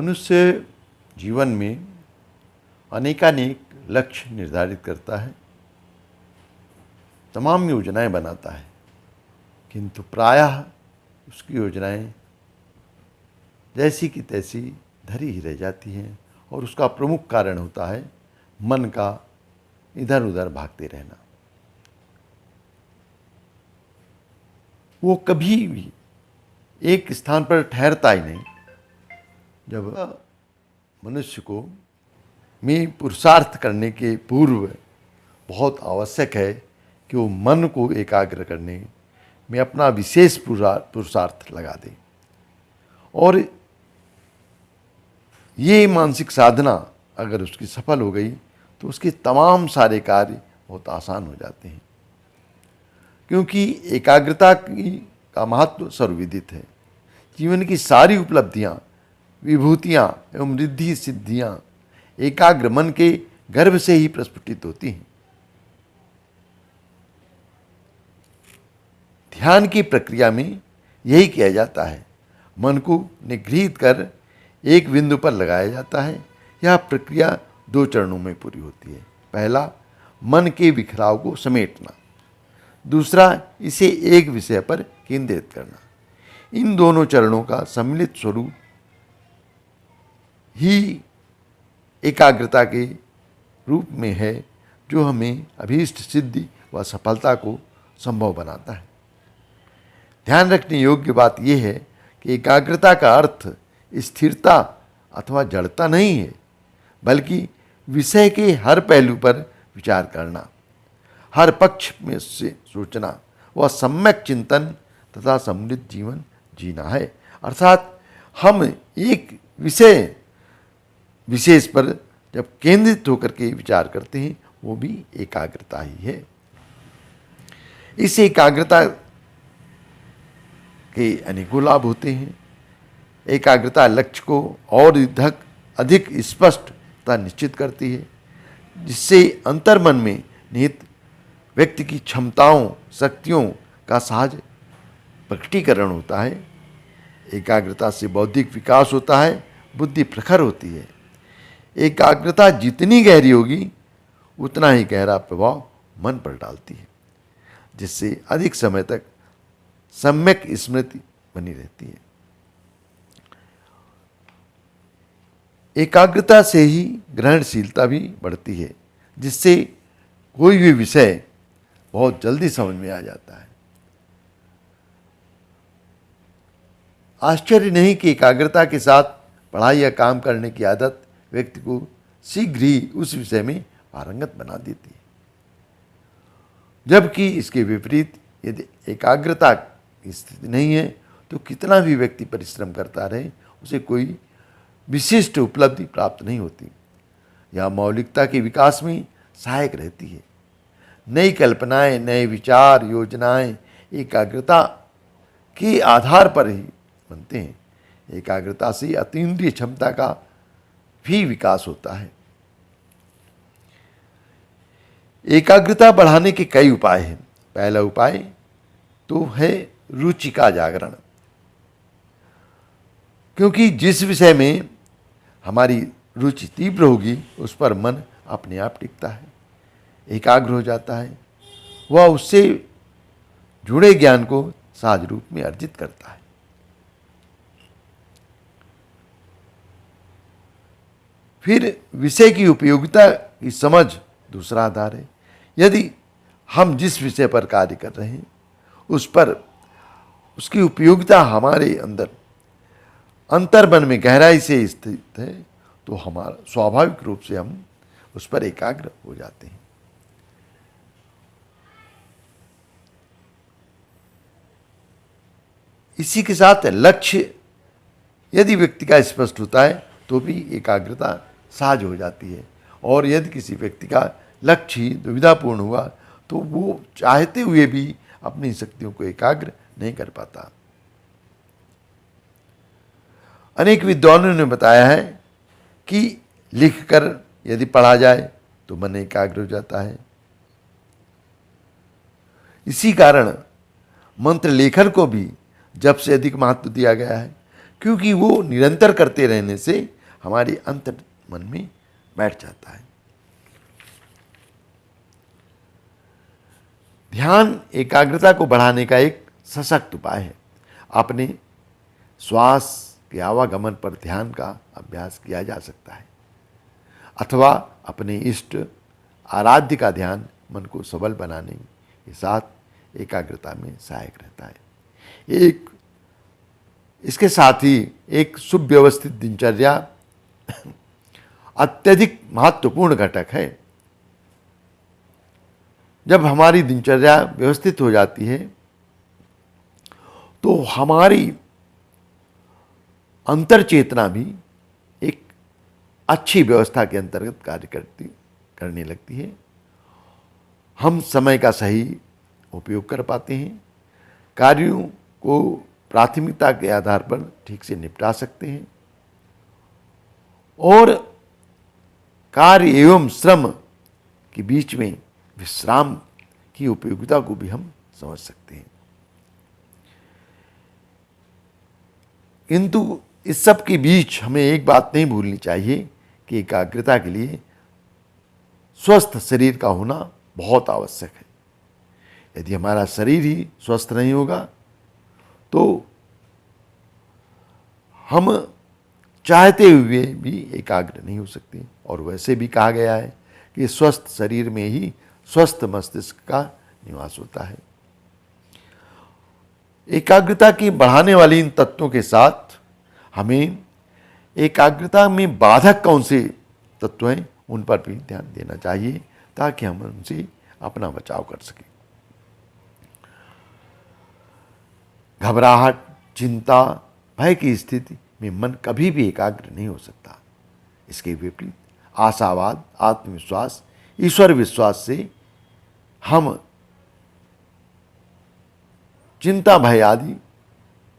मनुष्य जीवन में अनेकानेक लक्ष्य निर्धारित करता है, तमाम योजनाएं बनाता है, किंतु प्रायः उसकी योजनाएं जैसी की तैसी धरी ही रह जाती हैं और उसका प्रमुख कारण होता है मन का इधर उधर भागते रहना। वो कभी भी एक स्थान पर ठहरता ही नहीं। जब मनुष्य को में पुरुषार्थ करने के पूर्व बहुत आवश्यक है कि वो मन को एकाग्र करने में अपना विशेष पुरुषार्थ लगा दे, और ये मानसिक साधना अगर उसकी सफल हो गई तो उसके तमाम सारे कार्य बहुत आसान हो जाते हैं, क्योंकि एकाग्रता का महत्व सर्वविदित है। जीवन की सारी उपलब्धियां, विभूतियां एवं रिद्धि सिद्धियां एकाग्र मन के गर्भ से ही प्रस्फुटित होती हैं। ध्यान की प्रक्रिया में यही किया जाता है। मन को निगृहित कर एक बिंदु पर लगाया जाता है। यह प्रक्रिया 2 चरणों में पूरी होती है। पहला, मन के बिखराव को समेटना। दूसरा, इसे एक विषय पर केंद्रित करना। इन दोनों चरणों का सम्मिलित स्वरूप ही एकाग्रता के रूप में है, जो हमें अभीष्ट सिद्धि व सफलता को संभव बनाता है। ध्यान रखने योग्य बात यह है कि एकाग्रता का अर्थ स्थिरता अथवा जड़ता नहीं है, बल्कि विषय के हर पहलू पर विचार करना, हर पक्ष में से सोचना व सम्यक चिंतन तथा समृद्ध जीवन जीना है। अर्थात हम एक विषय विशेष पर जब केंद्रित होकर के विचार करते हैं, वो भी एकाग्रता ही है। इस एकाग्रता के अनेकों लाभ होते हैं। एकाग्रता लक्ष्य को और अधिक स्पष्ट तथा निश्चित करती है, जिससे अंतर्मन में निहित व्यक्ति की क्षमताओं, शक्तियों का सहज प्रकटीकरण होता है। एकाग्रता से बौद्धिक विकास होता है, बुद्धि प्रखर होती है। एकाग्रता जितनी गहरी होगी उतना ही गहरा प्रभाव मन पर डालती है, जिससे अधिक समय तक सम्यक स्मृति बनी रहती है। एकाग्रता से ही ग्रहणशीलता भी बढ़ती है, जिससे कोई भी विषय बहुत जल्दी समझ में आ जाता है। आश्चर्य नहीं कि एकाग्रता के साथ पढ़ाई या काम करने की आदत व्यक्ति को शीघ्र ही उस विषय में पारंगत बना देती है, जबकि इसके विपरीत यदि एकाग्रता की स्थिति नहीं है तो कितना भी व्यक्ति परिश्रम करता रहे, उसे कोई विशिष्ट उपलब्धि प्राप्त नहीं होती। यह मौलिकता के विकास में सहायक रहती है। नई कल्पनाएं, नए विचार, योजनाएं एकाग्रता के आधार पर ही बनते हैं। एकाग्रता से अतीन्द्रिय क्षमता का भी विकास होता है। एकाग्रता बढ़ाने के कई उपाय हैं। पहला उपाय तो है रुचि का जागरण, क्योंकि जिस विषय में हमारी रुचि तीव्र होगी उस पर मन अपने आप टिकता है, एकाग्र हो जाता है। वह उससे जुड़े ज्ञान को सहज रूप में अर्जित करता है। फिर विषय की उपयोगिता की समझ दूसरा आधार है। यदि हम जिस विषय पर कार्य कर रहे हैं उस पर उसकी उपयोगिता हमारे अंदर अंतर्मन में गहराई से स्थित है तो हमारा स्वाभाविक रूप से हम उस पर एकाग्र हो जाते हैं। इसी के साथ लक्ष्य यदि व्यक्ति का स्पष्ट होता है तो भी एकाग्रता सहज हो जाती है, और यदि किसी व्यक्ति का लक्ष्य ही दुविधापूर्ण हुआ तो वो चाहते हुए भी अपनी शक्तियों को एकाग्र नहीं कर पाता। अनेक विद्वानों ने बताया है कि लिखकर यदि पढ़ा जाए तो मन एकाग्र हो जाता है। इसी कारण मंत्र लेखन को भी जब से अधिक महत्व दिया गया है, क्योंकि वो निरंतर करते रहने से हमारे अंतर मन में बैठ जाता है। ध्यान एकाग्रता को बढ़ाने का एक सशक्त उपाय है। अपने श्वास के आवागमन पर ध्यान का अभ्यास किया जा सकता है, अथवा अपने इष्ट आराध्य का ध्यान मन को सबल बनाने के साथ एकाग्रता में सहायक रहता है। इसके साथ ही एक सुव्यवस्थित दिनचर्या अत्यधिक महत्वपूर्ण घटक है। जब हमारी दिनचर्या व्यवस्थित हो जाती है तो हमारी अंतर चेतना भी एक अच्छी व्यवस्था के अंतर्गत कार्य करने लगती है। हम समय का सही उपयोग कर पाते हैं, कार्यों को प्राथमिकता के आधार पर ठीक से निपटा सकते हैं और कार्य एवं श्रम के बीच में विश्राम की उपयोगिता को भी हम समझ सकते हैं। किंतु इस सब के बीच हमें एक बात नहीं भूलनी चाहिए कि एकाग्रता के लिए स्वस्थ शरीर का होना बहुत आवश्यक है। यदि हमारा शरीर ही स्वस्थ नहीं होगा तो हम चाहते हुए भी एकाग्र नहीं हो सकते। और वैसे भी कहा गया है कि स्वस्थ शरीर में ही स्वस्थ मस्तिष्क का निवास होता है। एकाग्रता की बढ़ाने वाली इन तत्वों के साथ हमें एकाग्रता में बाधक कौन से तत्व हैं उन पर भी ध्यान देना चाहिए, ताकि हम उनसे अपना बचाव कर सकें। घबराहट, चिंता, भय की स्थिति में मन कभी भी एकाग्र नहीं हो सकता। इसके विपरीत आशावाद, आत्मविश्वास, ईश्वर विश्वास से हम चिंता, भय आदि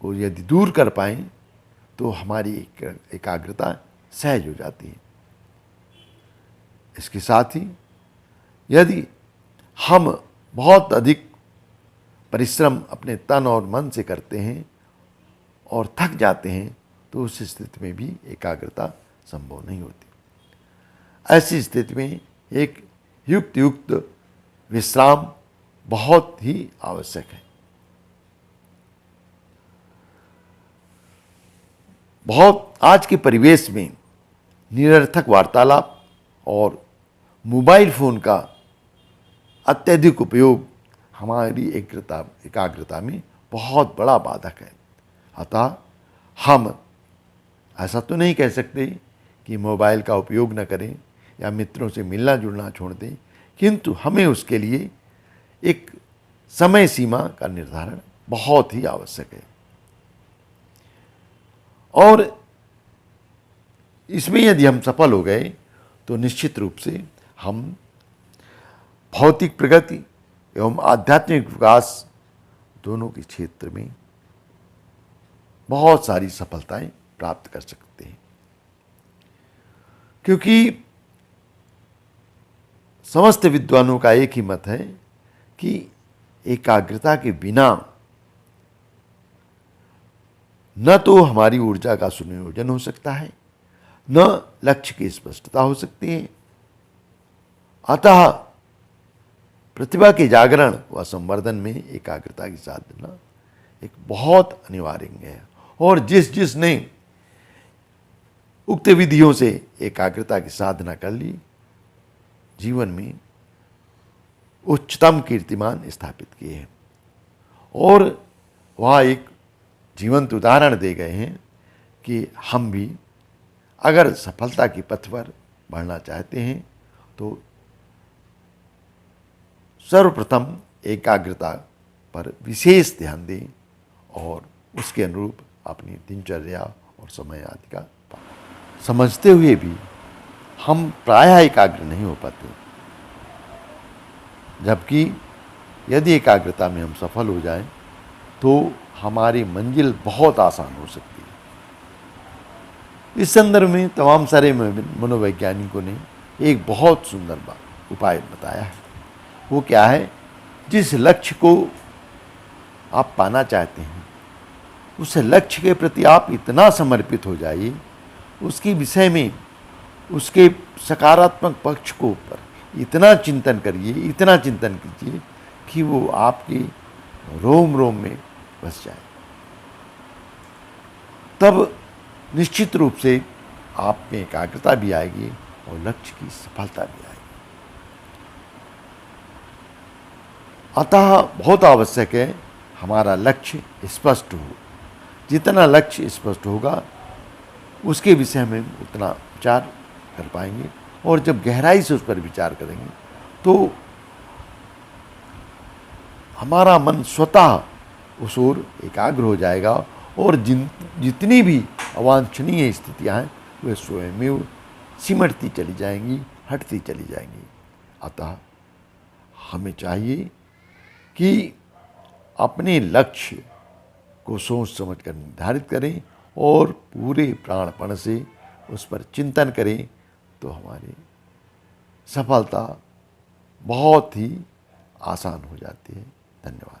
को यदि दूर कर पाएं तो हमारी एकाग्रता सहज हो जाती है। इसके साथ ही यदि हम बहुत अधिक परिश्रम अपने तन और मन से करते हैं और थक जाते हैं तो उस स्थिति में भी एकाग्रता संभव नहीं होती। ऐसी स्थिति में एक युक्त विश्राम बहुत ही आवश्यक है। बहुत आज के परिवेश में निरर्थक वार्तालाप और मोबाइल फोन का अत्यधिक उपयोग हमारी एकाग्रता में बहुत बड़ा बाधक है। अतः हम ऐसा तो नहीं कह सकते कि मोबाइल का उपयोग न करें या मित्रों से मिलना जुलना छोड़ दें, किंतु हमें उसके लिए एक समय सीमा का निर्धारण बहुत ही आवश्यक है। और इसमें यदि हम सफल हो गए तो निश्चित रूप से हम भौतिक प्रगति एवं आध्यात्मिक विकास दोनों के क्षेत्र में बहुत सारी सफलताएं प्राप्त कर सकते हैं। क्योंकि समस्त विद्वानों का एक ही मत है कि एकाग्रता के बिना न तो हमारी ऊर्जा का सुनियोजन हो सकता है, न लक्ष्य की स्पष्टता हो सकती है। अतः प्रतिभा के जागरण व संवर्धन में एकाग्रता की साधना एक बहुत अनिवार्य है। और जिसने उक्त विधियों से एकाग्रता की साधना कर ली, जीवन में उच्चतम कीर्तिमान स्थापित किए हैं और वह एक जीवंत उदाहरण दे गए हैं कि हम भी अगर सफलता की पथ पर बढ़ना चाहते हैं तो सर्वप्रथम एकाग्रता पर विशेष ध्यान दें और उसके अनुरूप अपनी दिनचर्या और समय आदि का समझते हुए भी हम प्रायः एकाग्र नहीं हो पाते। जबकि यदि एकाग्रता में हम सफल हो जाएं तो हमारी मंजिल बहुत आसान हो सकती है। इस संदर्भ में तमाम सारे मनोवैज्ञानिकों ने एक बहुत सुंदर उपाय बताया है। वो क्या है? जिस लक्ष्य को आप पाना चाहते हैं उस लक्ष्य के प्रति आप इतना समर्पित हो जाइए, उसके विषय में, उसके सकारात्मक पक्ष को ऊपर इतना चिंतन करिए, इतना चिंतन कीजिए कि वो आपके रोम रोम में बस जाए। तब निश्चित रूप से आप में एकाग्रता भी आएगी और लक्ष्य की सफलता भी आएगी। अतः बहुत आवश्यक है हमारा लक्ष्य स्पष्ट हो। जितना लक्ष्य स्पष्ट होगा उसके विषय में उतना विचार कर पाएंगे, और जब गहराई से उस पर विचार करेंगे तो हमारा मन स्वतः उस ओर एकाग्र हो जाएगा, और जितनी भी अवांछनीय स्थितियां हैं वे स्वयं सिमटती चली जाएंगी, हटती चली जाएंगी। अतः हमें चाहिए कि अपने लक्ष्य को सोच समझ कर निर्धारित करें और पूरे प्राणपण से उस पर चिंतन करें, तो हमारी सफलता बहुत ही आसान हो जाती है। धन्यवाद।